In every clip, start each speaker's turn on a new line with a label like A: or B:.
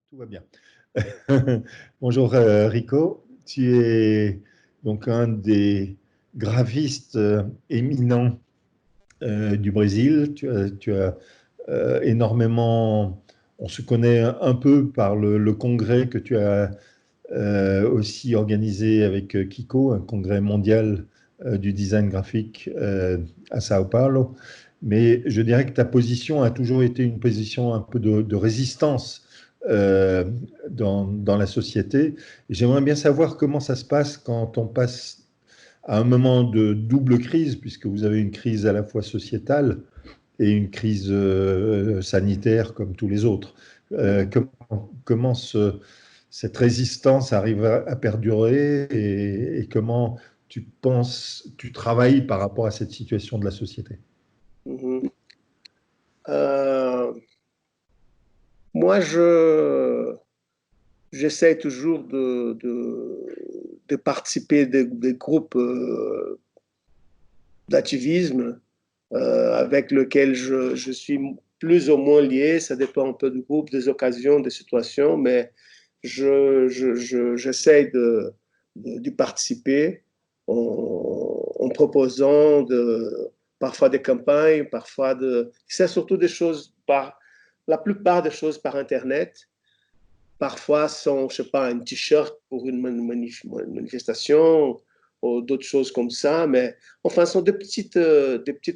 A: Tout va bien. Bonjour Rico, tu es donc un des graphistes éminents du Brésil. Tu as énormément, on se connaît un peu par le congrès que tu as aussi organisé avec Kiko, un congrès mondial du design graphique à Sao Paulo. Mais je dirais que ta position a toujours été une position un peu de résistance euh, dans la société. J'aimerais bien savoir comment ça se passe quand on passe à un moment de double crise, puisque vous avez une crise à la fois sociétale et une crise sanitaire comme tous les autres. Comment cette résistance arrive à perdurer et comment tu penses, tu travailles par rapport à cette situation de la société?
B: Mhm. Euh, Moi, j'essaie toujours de participer des groupes d'activisme avec lesquels je suis plus ou moins lié. Ça dépend un peu du groupe, des occasions, des situations, mais j'essaie d'y participer en proposant parfois des campagnes, c'est surtout des choses la plupart des choses par Internet. Parfois, sont, je sais pas, un t-shirt pour une manifestation ou d'autres choses comme ça. Mais enfin, ce sont des petites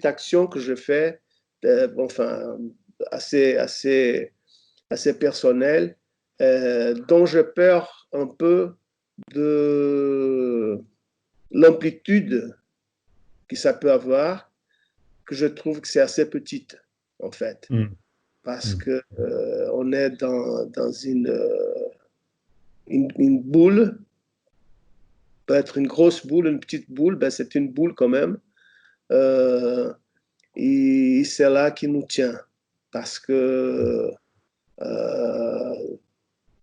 B: actions que je fais, enfin, assez personnelles, dont j'ai peur un peu de l'amplitude que ça peut avoir, que je trouve que c'est assez petite, en fait.
A: Mm,
B: Parce
A: mm,
B: que on est dans une boule, peut être une grosse boule, une petite boule, ben c'est une boule quand même. Euh, et c'est là qui nous tient. Parce que euh,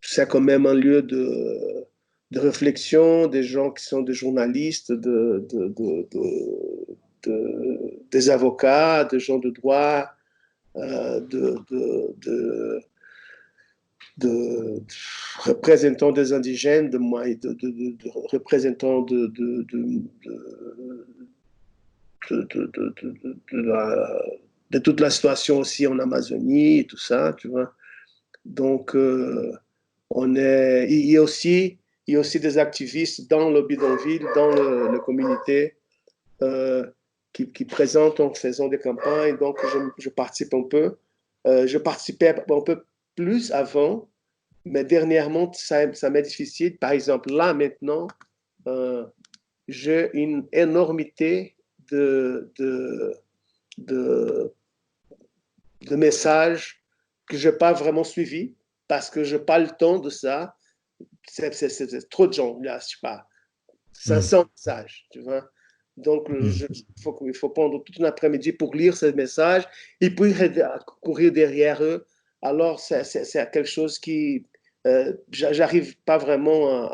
B: c'est quand même un lieu de réflexion, des gens qui sont des journalistes, des avocats, des gens de droit, euh, de, de, de, de représentants des indigènes, de représentants de toute la situation aussi en Amazonie et tout ça, tu vois. Donc, il y a aussi des activistes dans le bidonville, dans le communauté, euh, qui présentent en faisant des campagnes. Donc, je participe un peu. Je participais un peu plus avant, mais dernièrement, ça m'est difficile. Par exemple, là, maintenant, euh, j'ai une énormité de, de, de, de messages que je n'ai pas vraiment suivis parce que je n'ai pas le temps de ça. C'est trop de gens, là, je sais pas,
A: mm,
B: 500 messages, tu vois. Donc,
A: mm,
B: il faut prendre toute une après-midi pour lire ces messages et puis courir derrière eux. Alors, c'est quelque chose qui, j'arrive pas vraiment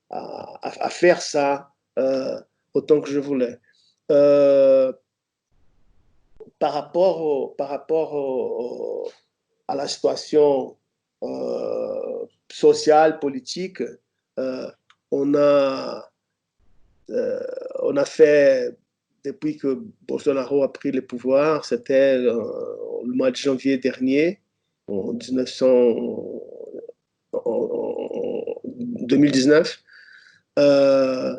B: à faire ça autant que je voulais. Euh, à la situation sociale, politique, euh, on a, euh, on a fait, depuis que Bolsonaro a pris le pouvoir, c'était le mois de janvier dernier, en 2019, euh,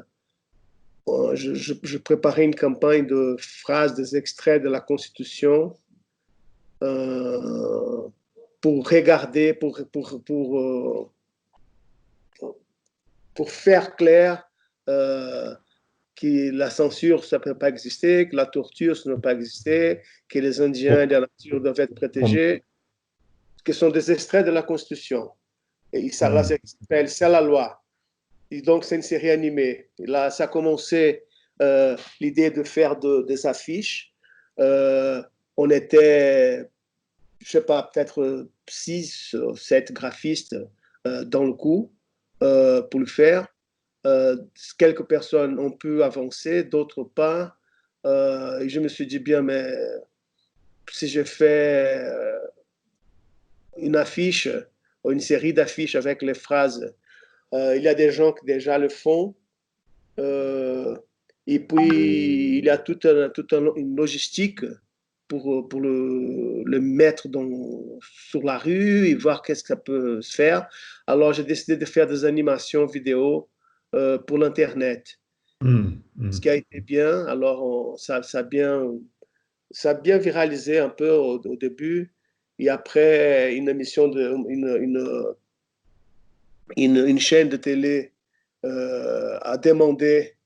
B: je préparais une campagne de phrases, des extraits de la Constitution euh, pour regarder, pour faire clair euh, que la censure, ça ne peut pas exister, que la torture, ça ne peut pas exister, que les Indiens et la nature doivent être protégés, que ce sont des extraits de la Constitution. Et ça, là,
A: mm,
B: s'appelle C'est la loi. Et donc, c'est une série animée. Et là, ça a commencé l'idée de faire des affiches. Euh, on était, je ne sais pas, peut-être 6 ou 7 graphistes dans le coup pour le faire. Quelques personnes ont pu avancer, d'autres pas. Et je me suis dit, bien, mais si je fais une affiche une série d'affiches avec les phrases. Il y a des gens qui déjà le font. Et puis, il y a toute une logistique pour le mettre sur la rue et voir qu'est-ce que ça peut se faire. Alors, j'ai décidé de faire des animations vidéo pour l'Internet. Ce qui a été bien. Alors, ça a bien viralisé un peu au début. Et après, une chaîne de télé a demandé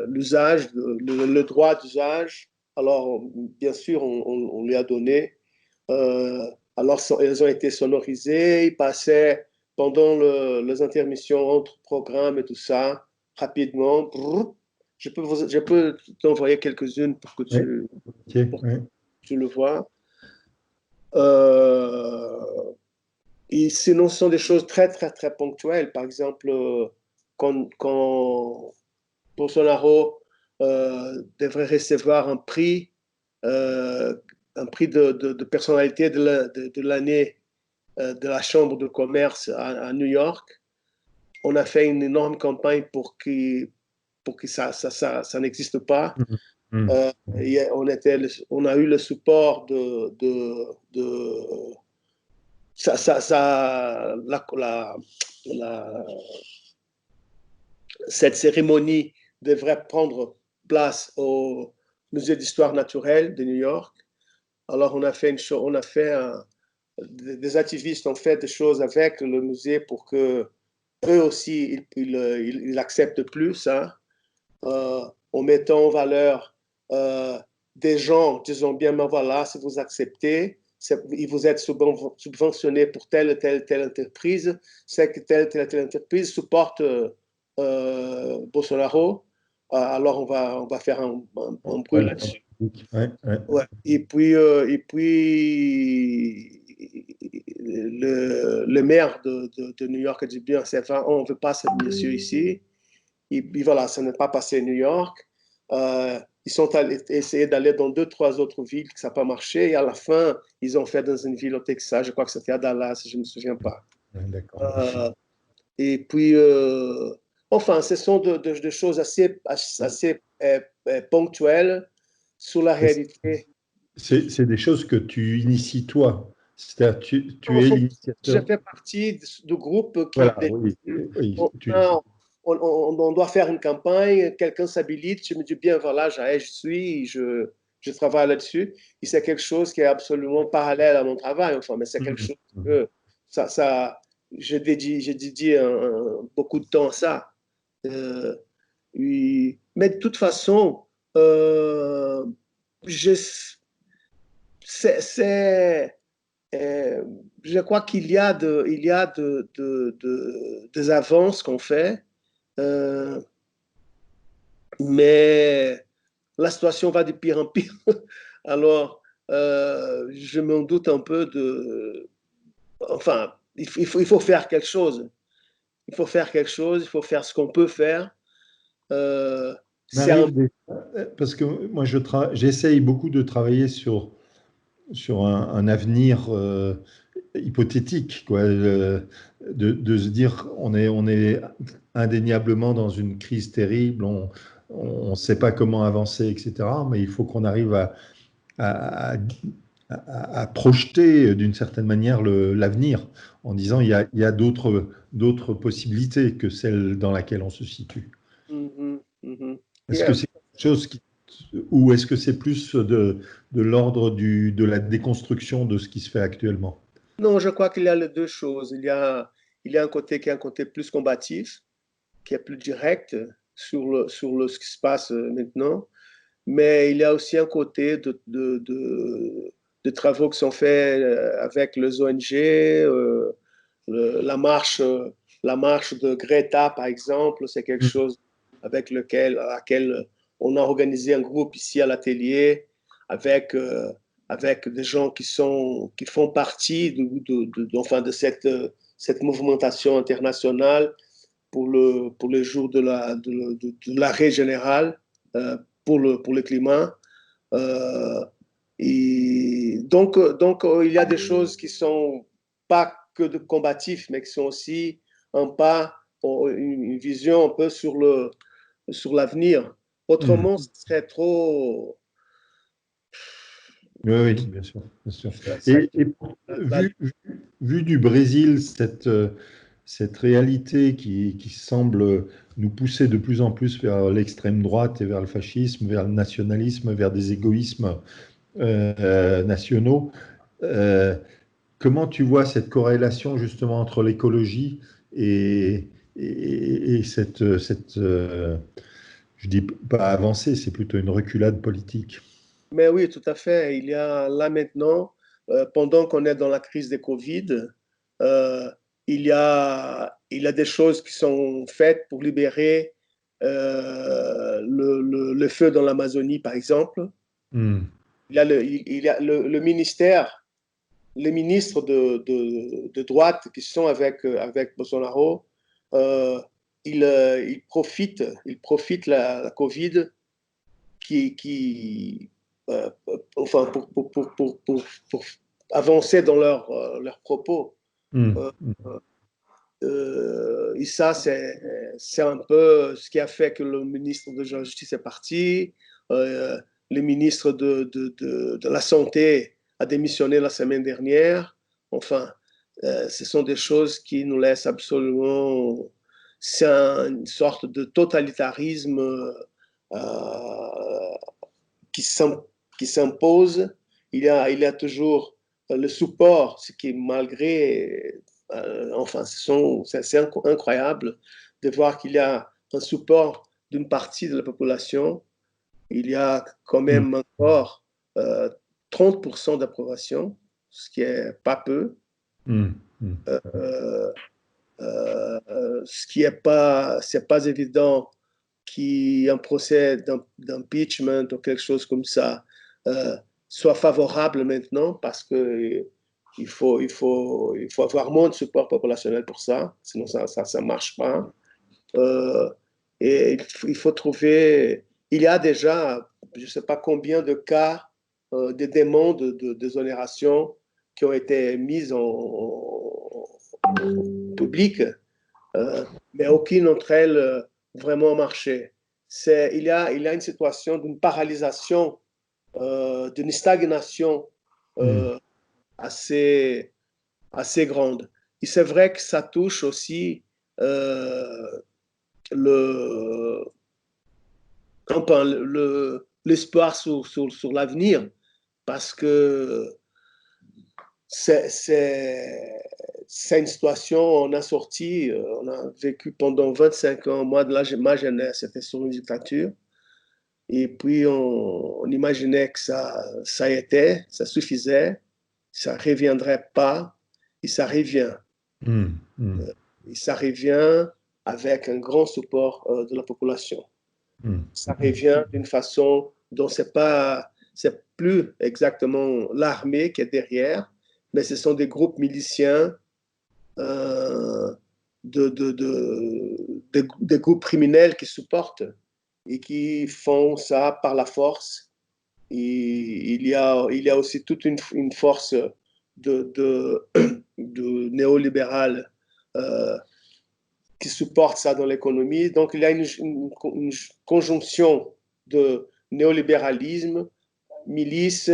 B: l'usage, le droit d'usage. Alors, bien sûr, on lui a donné. Alors, elles ont été sonorisées. Ils passaient pendant les intermissions entre programmes et tout ça, rapidement. Brrr. Je peux t'envoyer quelques-unes pour que tu le vois. Et sinon, ce sont des choses très, très, très ponctuelles. Par exemple, quand Bolsonaro devrait recevoir un prix de personnalité de l'année de la Chambre de commerce à New York, on a fait une énorme campagne pour que ça n'existe pas. On a eu le support cette cérémonie devrait prendre place au Musée d'histoire naturelle de New York. Alors, des activistes ont fait des choses avec le musée pour que eux aussi, ils acceptent plus ça, en mettant en valeur des gens, disons bien, ben voilà, si vous acceptez, vous êtes subventionné pour telle entreprise, c'est que telle entreprise supporte Bolsonaro, alors on va faire un bruit là-dessus. Ouais. Et puis le maire de New York a dit bien, on ne veut pas ce monsieur ici. Et puis voilà, ça n'est pas passé à New York. Ils sont allés essayer d'aller dans 2-3 autres villes, que ça n'a pas marché. Et à la fin, ils ont fait dans une ville au Texas, je crois que c'était à Dallas, je ne me souviens pas. Et puis, enfin, ce sont de choses assez ponctuelles sur la réalité.
A: C'est des choses que tu inities toi. C'est-à-dire, tu es l'initiateur.
B: Je fais partie du groupe qui
A: voilà,
B: on doit faire une campagne, quelqu'un s'habilite, je me dis bien, voilà, je travaille là-dessus. Et c'est quelque chose qui est absolument parallèle à mon travail, enfin, mais c'est quelque chose que je dédie beaucoup de temps à ça. Mais de toute façon, je crois qu'il y a des avances qu'on fait, mais la situation va de pire en pire. Alors, je m'en doute un peu enfin, il faut faire quelque chose. Il faut faire quelque chose, il faut faire ce qu'on peut faire.
A: Parce que moi, j'essaye beaucoup de travailler sur un avenir hypothétique, quoi, de se dire on est indéniablement dans une crise terrible, on ne sait pas comment avancer, etc. Mais il faut qu'on arrive à projeter d'une certaine manière l'avenir en disant il y a d'autres possibilités que celle dans laquelle on se situe. Est-ce que c'est quelque chose ou est-ce que c'est plus de l'ordre de la déconstruction de ce qui se fait actuellement?
B: Non, je crois qu'il y a les deux choses. Il y a un côté qui est un côté plus combatif, qui est plus direct sur ce qui se passe maintenant, mais il y a aussi un côté de travaux qui sont faits avec les ONG, la marche de Greta, par exemple, c'est quelque chose avec laquelle on a organisé un groupe ici à l'atelier avec des gens qui font partie enfin de cette mouvamentation internationale pour le jour de l'arrêt général pour le climat. Et donc, il y a des choses qui sont pas que de combatifs, mais qui sont aussi un pas, une vision un peu sur l'avenir. Autrement, ce serait trop...
A: Oui, oui, bien sûr, bien sûr.
B: ça-
A: Et vu du Brésil, cette réalité qui semble nous pousser de plus en plus vers l'extrême droite et vers le fascisme, vers le nationalisme, vers des égoïsmes nationaux, euh, comment tu vois cette corrélation justement entre l'écologie et je dis pas avancée, c'est plutôt une reculade politique.
B: Mais oui, tout à fait. Il y a là maintenant, pendant qu'on est dans la crise des Covid, euh, il y a des choses qui sont faites pour libérer le feu dans l'Amazonie, par exemple.
A: Hmm.
B: Il y a le ministère, les ministres de droite qui sont avec Bolsonaro, euh, ils profitent la Covid qui enfin, pour avancer dans leurs propos.
A: Hmm.
B: Euh, et ça, c'est un peu ce qui a fait que le ministre de la Justice est parti. Le ministre de la Santé a démissionné la semaine dernière. Enfin, ce sont des choses qui nous laissent absolument... C'est une sorte de totalitarisme qui s'impose. Il y a toujours le support, ce qui, malgré, enfin, c'est incroyable de voir qu'il y a un support d'une partie de la population. Il y a quand
A: Hmm.
B: même encore 30% d'approbation, ce qui est pas peu.
A: Hmm. Hmm.
B: Euh, ce qui est pas, c'est pas évident qu'un procès d'impeachment ou quelque chose comme ça euh, soit favorable maintenant parce que il faut avoir moins de support populationnel pour ça, sinon ça marche pas. Euh, et il faut trouver, il y a déjà, je sais pas combien de cas de demandes d'exonération qui ont été mises en public, mais aucune d'entre elles vraiment marché. Il y a une situation d'une paralysation, d'une stagnation
A: Hmm.
B: euh, assez, assez grande. Et c'est vrai que ça touche aussi euh, le, enfin, l'espoir sur l'avenir, parce que c'est c'est une situation, on a sorti, on a vécu pendant 25 ans, moi, ma jeunesse, c'était sur une dictature. Et puis, on imaginait que ça était, ça suffisait, ça ne reviendrait pas, et ça revient.
A: Hmm. Hmm.
B: Et ça revient avec un grand support de la population.
A: Hmm.
B: Ça revient d'une façon dont c'est plus exactement l'armée qui est derrière, mais ce sont des groupes miliciens euh, des groupes criminels qui supportent et qui font ça par la force. Et il y a aussi toute une force de, de néolibérale qui supporte ça dans l'économie. Donc il y a une conjonction de néolibéralisme, milices,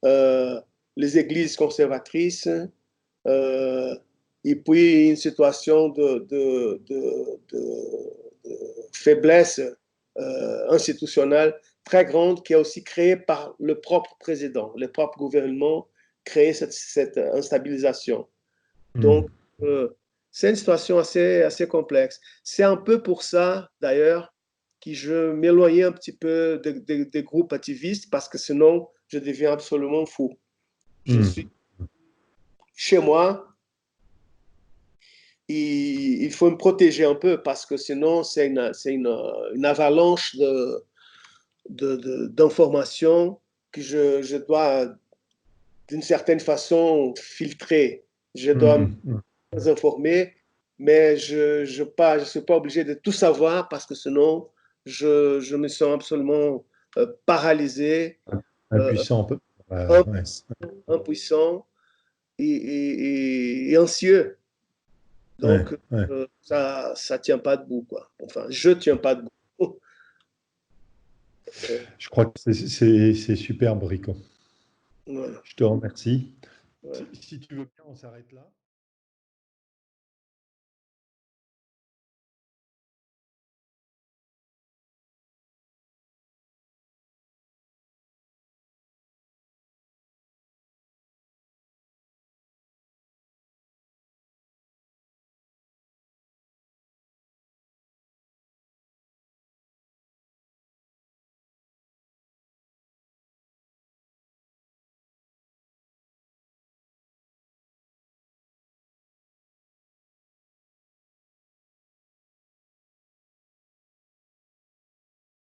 B: les églises conservatrices, euh, et puis une situation de faiblesse institutionnelle très grande qui est aussi créée par le propre président, le propre gouvernement crée cette instabilisation.
A: Hmm.
B: Donc, c'est une situation assez complexe. C'est un peu pour ça, d'ailleurs, que je m'éloignais un petit peu des groupes activistes parce que sinon, je deviens absolument fou. Je
A: Hmm.
B: suis chez moi, il faut me protéger un peu parce que sinon, c'est une avalanche d'informations que je dois, d'une certaine façon, filtrer. Je dois me
A: Hmm.
B: informer, mais je suis pas obligé de tout savoir parce que sinon, je me sens absolument paralysé, euh,
A: Impuissant un peu. Ouais.
B: impuissant, et anxieux.
A: Ouais,
B: Donc,
A: ouais.
B: ça ne tient pas debout, quoi. Enfin, je ne tiens pas debout.
A: Je crois que c'est superbe, Rico.
B: Voilà.
A: Je te remercie.
B: Ouais.
A: Si tu veux bien, on s'arrête là.